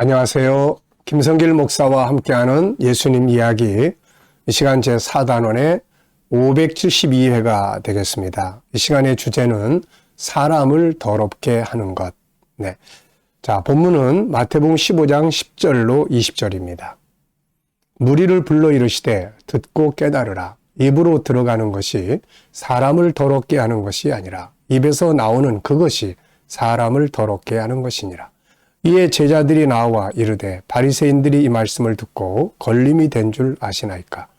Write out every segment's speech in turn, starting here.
안녕하세요. 김성길 목사와 함께하는 예수님 이야기, 이 시간 제4단원의 572회가 되겠습니다. 이 시간의 주제는 사람을 더럽게 하는 것. 네. 자, 본문은 마태복음 15장 10절로 20절입니다. 무리를 불러 이르시되 듣고 깨달으라. 입으로 들어가는 것이 사람을 더럽게 하는 것이 아니라 입에서 나오는 그것이 사람을 더럽게 하는 것이니라. 이에 제자들이 나와 이르되 바리새인들이 이 말씀을 듣고 걸림이 된 줄 아시나이까.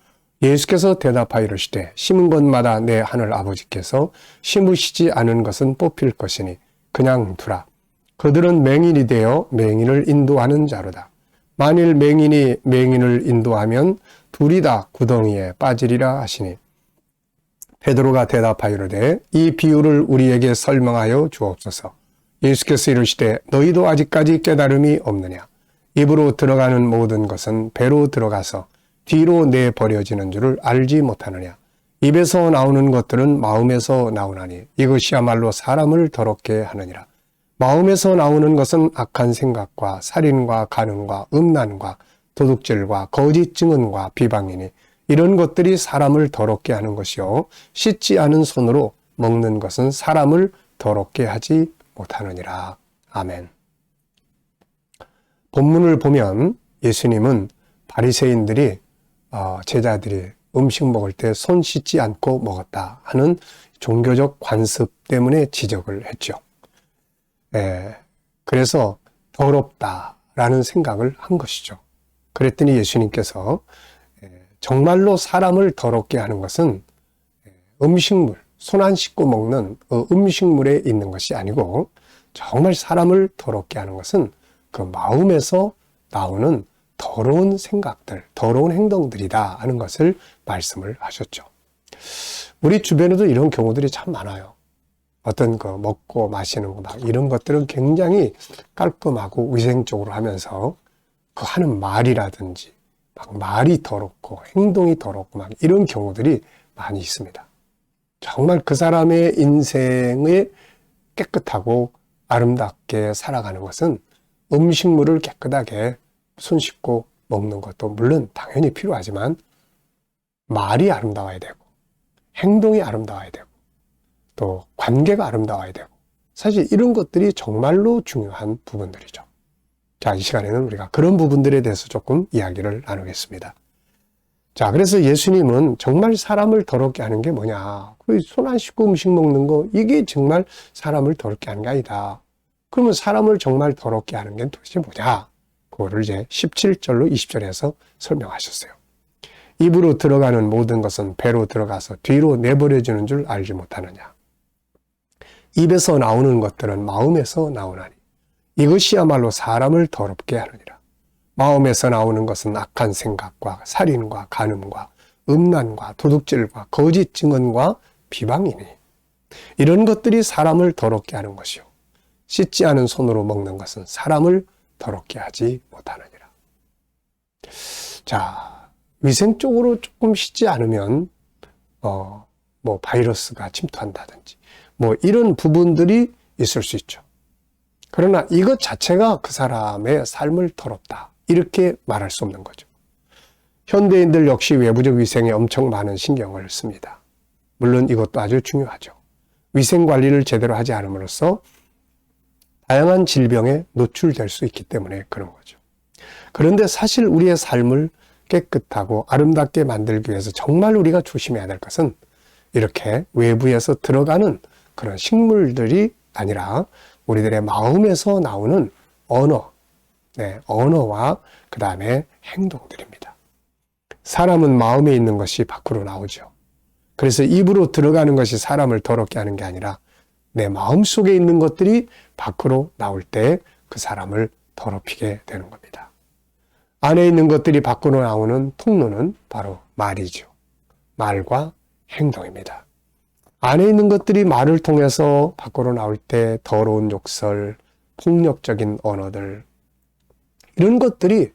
예수께서 대답하여 이르시되 심은 것마다 내 하늘 아버지께서 심으시지 않은 것은 뽑힐 것이니 그냥 두라. 그들은 맹인이 되어 맹인을 인도하는 자로다. 만일 맹인이 맹인을 인도하면 둘이 다 구덩이에 빠지리라 하시니 베드로가 대답하여 이르되 이 비유를 우리에게 설명하여 주옵소서. 예수께서 이르시되 너희도 아직까지 깨달음이 없느냐. 입으로 들어가는 모든 것은 배로 들어가서 뒤로 내버려지는 줄을 알지 못하느냐. 입에서 나오는 것들은 마음에서 나오나니 이것이야말로 사람을 더럽게 하느니라. 마음에서 나오는 것은 악한 생각과 살인과 간음과 음란과 도둑질과 거짓 증언과 비방이니 이런 것들이 사람을 더럽게 하는 것이요 씻지 않은 손으로 먹는 것은 사람을 더럽게 하지 못하느니라. 아멘. 본문을 보면 예수님은 바리새인들이 제자들이 음식 먹을 때 손 씻지 않고 먹었다 하는 종교적 관습 때문에 지적을 했죠. 그래서 더럽다라는 생각을 한 것이죠. 그랬더니 예수님께서 정말로 사람을 더럽게 하는 것은 음식물, 손 안 씻고 먹는 음식물에 있는 것이 아니고 정말 사람을 더럽게 하는 것은 그 마음에서 나오는 더러운 생각들, 더러운 행동들이다 하는 것을 말씀을 하셨죠. 우리 주변에도 이런 경우들이 참 많아요. 어떤 거 먹고 마시는 거 막 이런 것들은 굉장히 깔끔하고 위생적으로 하면서 그 하는 말이라든지 막 말이 더럽고 행동이 더럽고 막 이런 경우들이 많이 있습니다. 정말 그 사람의 인생에 깨끗하고 아름답게 살아가는 것은 음식물을 깨끗하게 손 씻고 먹는 것도 물론 당연히 필요하지만 말이 아름다워야 되고 행동이 아름다워야 되고 또 관계가 아름다워야 되고 사실 이런 것들이 정말로 중요한 부분들이죠. 자, 이 시간에는 우리가 그런 부분들에 대해서 조금 이야기를 나누겠습니다. 자, 그래서 예수님은 정말 사람을 더럽게 하는 게 뭐냐. 손 안 씻고 음식 먹는 거, 이게 정말 사람을 더럽게 하는 게 아니다. 그러면 사람을 정말 더럽게 하는 게 도대체 뭐냐. 그거를 이제 17절로 20절에서 설명하셨어요. 입으로 들어가는 모든 것은 배로 들어가서 뒤로 내버려지는 줄 알지 못하느냐. 입에서 나오는 것들은 마음에서 나오나니 이것이야말로 사람을 더럽게 하느니라. 마음에서 나오는 것은 악한 생각과 살인과 간음과 음란과 도둑질과 거짓 증언과 비방이니 이런 것들이 사람을 더럽게 하는 것이요 씻지 않은 손으로 먹는 것은 사람을 더럽게 하지 못하느니라. 자, 위생적으로 조금 씻지 않으면 바이러스가 침투한다든지 이런 부분들이 있을 수 있죠. 그러나 이것 자체가 그 사람의 삶을 더럽다 이렇게 말할 수 없는 거죠. 현대인들 역시 외부적 위생에 엄청 많은 신경을 씁니다. 물론 이것도 아주 중요하죠. 위생 관리를 제대로 하지 않음으로써 다양한 질병에 노출될 수 있기 때문에 그런 거죠. 그런데 사실 우리의 삶을 깨끗하고 아름답게 만들기 위해서 정말 우리가 조심해야 될 것은 이렇게 외부에서 들어가는 그런 식물들이 아니라 우리들의 마음에서 나오는 언어와 그 다음에 행동들입니다. 사람은 마음에 있는 것이 밖으로 나오죠. 그래서 입으로 들어가는 것이 사람을 더럽게 하는 게 아니라 내 마음속에 있는 것들이 밖으로 나올 때 그 사람을 더럽히게 되는 겁니다. 안에 있는 것들이 밖으로 나오는 통로는 바로 말이죠. 말과 행동입니다. 안에 있는 것들이 말을 통해서 밖으로 나올 때 더러운 욕설, 폭력적인 언어들 이런 것들이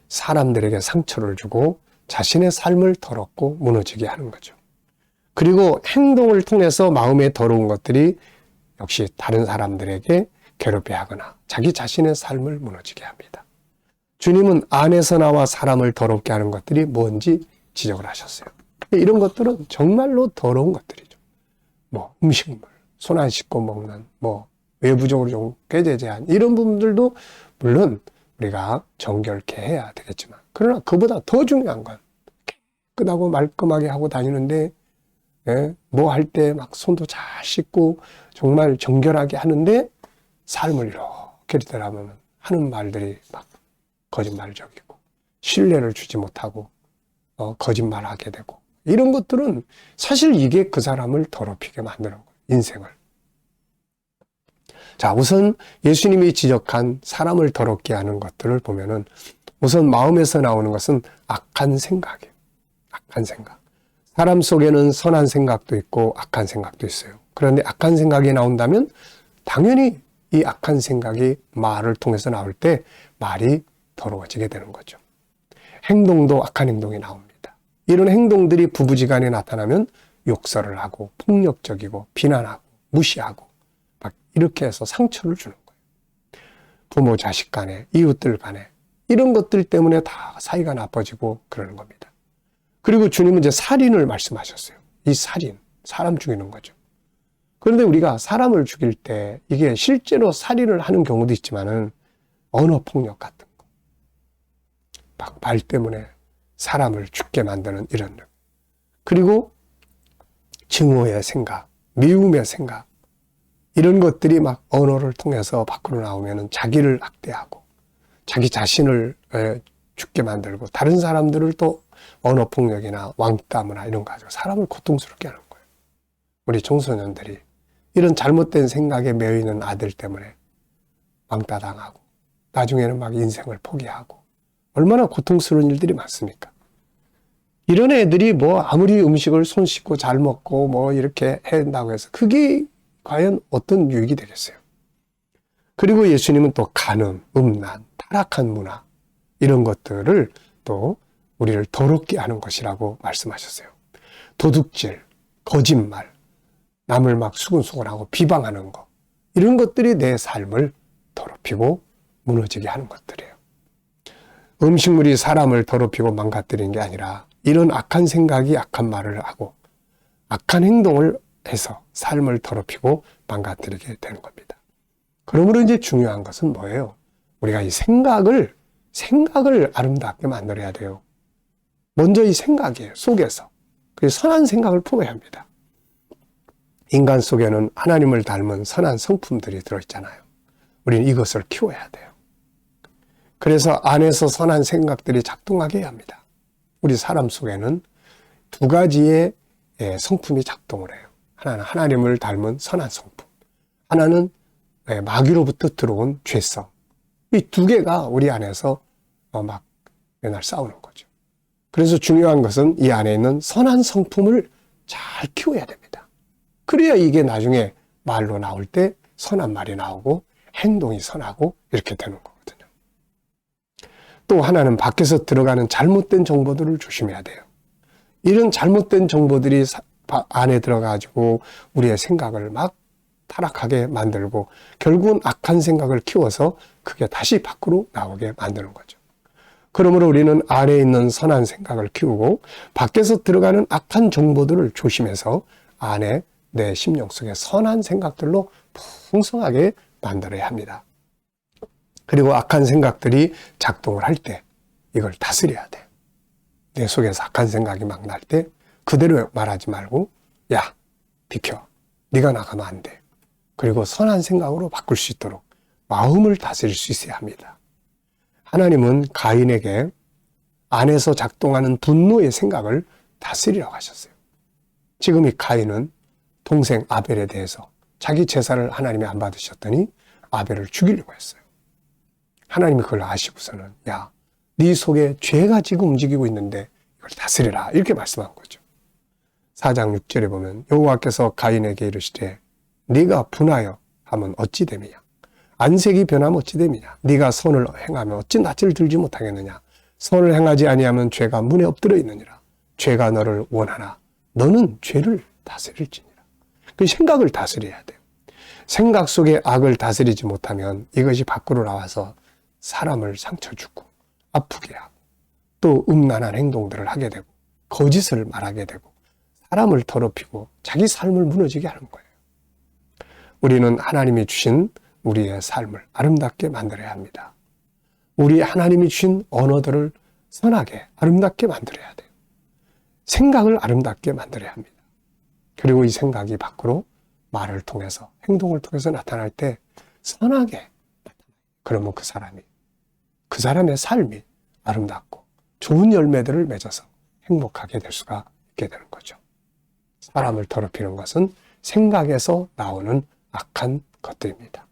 사람들에게 상처를 주고 자신의 삶을 더럽고 무너지게 하는 거죠. 그리고 행동을 통해서 마음에 더러운 것들이 역시 다른 사람들에게 괴롭게 하거나 자기 자신의 삶을 무너지게 합니다. 주님은 안에서 나와 사람을 더럽게 하는 것들이 뭔지 지적을 하셨어요. 이런 것들은 정말로 더러운 것들이죠. 뭐 음식물, 손 안 씻고 먹는, 뭐 외부적으로 좀 꾀죄죄한 이런 부분들도 물론 우리가 정결케 해야 되겠지만, 그러나 그보다 더 중요한 건 깨끗하고 말끔하게 하고 다니는데, 뭐 할 때 막 손도 잘 씻고 정말 정결하게 하는데 삶을 이렇게 들어가면 하는 말들이 막 거짓말적이고 신뢰를 주지 못하고 거짓말하게 되고, 이런 것들은 사실 이게 그 사람을 더럽히게 만드는 거예요. 인생을. 자, 우선 예수님이 지적한 사람을 더럽게 하는 것들을 보면은 우선 마음에서 나오는 것은 악한 생각이에요. 악한 생각. 사람 속에는 선한 생각도 있고 악한 생각도 있어요. 그런데 악한 생각이 나온다면 당연히 이 악한 생각이 말을 통해서 나올 때 말이 더러워지게 되는 거죠. 행동도 악한 행동이 나옵니다. 이런 행동들이 부부지간에 나타나면 욕설을 하고 폭력적이고 비난하고 무시하고 막 이렇게 해서 상처를 주는 거예요. 부모 자식 간에, 이웃들 간에 이런 것들 때문에 다 사이가 나빠지고 그러는 겁니다. 그리고 주님은 이제 살인을 말씀하셨어요. 이 살인, 사람 죽이는 거죠. 그런데 우리가 사람을 죽일 때 이게 실제로 살인을 하는 경우도 있지만은 언어 폭력 같은 거, 막 말 때문에 사람을 죽게 만드는 이런, 그리고 증오의 생각, 미움의 생각, 이런 것들이 막 언어를 통해서 밖으로 나오면은 자기를 학대하고 자기 자신을 죽게 만들고 다른 사람들을 또 언어 폭력이나 왕따무나 이런 거 가지고 사람을 고통스럽게 하는 거예요. 우리 청소년들이 이런 잘못된 생각에 매여 있는 아들 때문에 왕따 당하고 나중에는 막 인생을 포기하고 얼마나 고통스러운 일들이 많습니까? 이런 애들이 뭐 아무리 음식을 손 씻고 잘 먹고 뭐 이렇게 한다고 해서 그게 과연 어떤 유익이 되겠어요? 그리고 예수님은 또 간음, 음란, 타락한 문화 이런 것들을 또 우리를 더럽게 하는 것이라고 말씀하셨어요. 도둑질, 거짓말, 남을 막 수근수근하고 비방하는 것, 이런 것들이 내 삶을 더럽히고 무너지게 하는 것들이에요. 음식물이 사람을 더럽히고 망가뜨리는 게 아니라 이런 악한 생각이 악한 말을 하고 악한 행동을 해서 삶을 더럽히고 망가뜨리게 되는 겁니다. 그러므로 이제 중요한 것은 뭐예요? 우리가 이 생각을 아름답게 만들어야 돼요. 먼저 이 생각이에요. 속에서. 그 선한 생각을 품어야 합니다. 인간 속에는 하나님을 닮은 선한 성품들이 들어있잖아요. 우리는 이것을 키워야 돼요. 그래서 안에서 선한 생각들이 작동하게 해야 합니다. 우리 사람 속에는 두 가지의 성품이 작동을 해요. 하나는 하나님을 닮은 선한 성품, 하나는 마귀로부터 들어온 죄성. 이 두 개가 우리 안에서 막 맨날 싸우는 거죠. 그래서 중요한 것은 이 안에 있는 선한 성품을 잘 키워야 됩니다. 그래야 이게 나중에 말로 나올 때 선한 말이 나오고 행동이 선하고 이렇게 되는 거거든요. 또 하나는 밖에서 들어가는 잘못된 정보들을 조심해야 돼요. 이런 잘못된 정보들이 안에 들어가지고 우리의 생각을 막 타락하게 만들고 결국은 악한 생각을 키워서 그게 다시 밖으로 나오게 만드는 거죠. 그러므로 우리는 안에 있는 선한 생각을 키우고 밖에서 들어가는 악한 정보들을 조심해서 안에 내 심령 속에 선한 생각들로 풍성하게 만들어야 합니다. 그리고 악한 생각들이 작동을 할 때 이걸 다스려야 돼. 내 속에서 악한 생각이 막 날 때 그대로 말하지 말고 야, 비켜. 네가 나가면 안 돼. 그리고 선한 생각으로 바꿀 수 있도록 마음을 다스릴 수 있어야 합니다. 하나님은 가인에게 안에서 작동하는 분노의 생각을 다스리라고 하셨어요. 지금 이 가인은 동생 아벨에 대해서 자기 제사를 하나님이 안 받으셨더니 아벨을 죽이려고 했어요. 하나님이 그걸 아시고서는 야, 네 속에 죄가 지금 움직이고 있는데 이걸 다스리라 이렇게 말씀한 거죠. 4장 6절에 보면 여호와께서 가인에게 이르시되 네가 분하여 하면 어찌 됨이냐, 안색이 변하면 어찌 됨이냐, 네가 선을 행하면 어찌 낯을 들지 못하겠느냐, 선을 행하지 아니하면 죄가 문에 엎드려 있느니라. 죄가 너를 원하나 너는 죄를 다스릴지니라. 그 생각을 다스려야 돼요. 생각 속에 악을 다스리지 못하면 이것이 밖으로 나와서 사람을 상처 주고 아프게 하고 또 음란한 행동들을 하게 되고 거짓을 말하게 되고 사람을 더럽히고 자기 삶을 무너지게 하는 거예요. 우리는 하나님이 주신 우리의 삶을 아름답게 만들어야 합니다. 우리 하나님이 주신 언어들을 선하게 아름답게 만들어야 돼요. 생각을 아름답게 만들어야 합니다. 그리고 이 생각이 밖으로 말을 통해서 행동을 통해서 나타날 때 선하게 나타나요. 그러면 그 사람의 삶이 아름답고 좋은 열매들을 맺어서 행복하게 될 수가 있게 되는 거죠. 사람을 더럽히는 것은 생각에서 나오는 악한 것들입니다.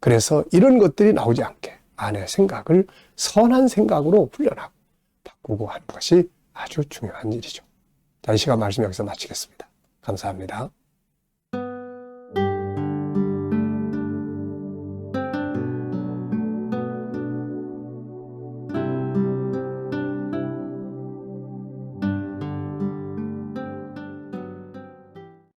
그래서 이런 것들이 나오지 않게 안의 생각을 선한 생각으로 훈련하고 바꾸고 하는 것이 아주 중요한 일이죠. 자, 이 시간 말씀 여기서 마치겠습니다. 감사합니다.